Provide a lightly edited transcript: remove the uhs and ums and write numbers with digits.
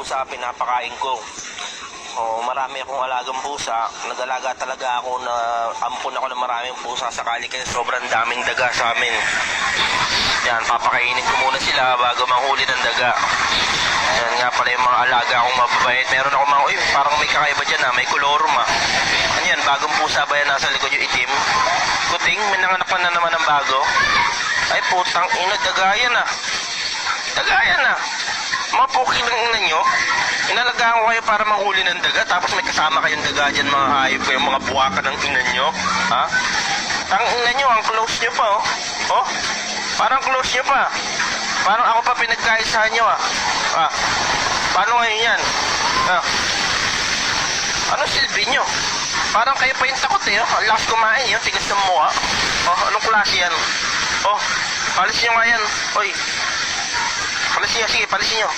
pusa, pinapakain ko. Marami akong alagang pusa. Nag-alaga talaga ako na ampun ako ng maraming pusa sakali kasi sobrang daming daga sa amin. Yan, papakainin ko muna sila bago manghuli ng daga. Yan nga pala yung mga alaga akong mababait. Meron ako mga, parang may kakaiba dyan may kolorum Ano yan, bagong pusa ba yan nasa likod yung itim? Kuting, may nanganak na naman ng bago. Ay putang ina, dagayan Dagayan Mga puki ng ina nyo. Inalagaan ko kayo para manghuli ng daga, tapos may kasama kayong daga dyan, mga hayop kayo, mga buwaka ng ina nyo. Ha? Tang ina nyo, ang close nyo pa Parang close nyo pa. Parang ako pa pinagkaisahan nyo Paano ngayon yan? Ano silbi nyo? Parang kayo pa yung takot Ang lakas kumain tigas ng mukha. Anong klase yan? Palis nyo nga yan. Palisin nyo, sige, palisin nyo.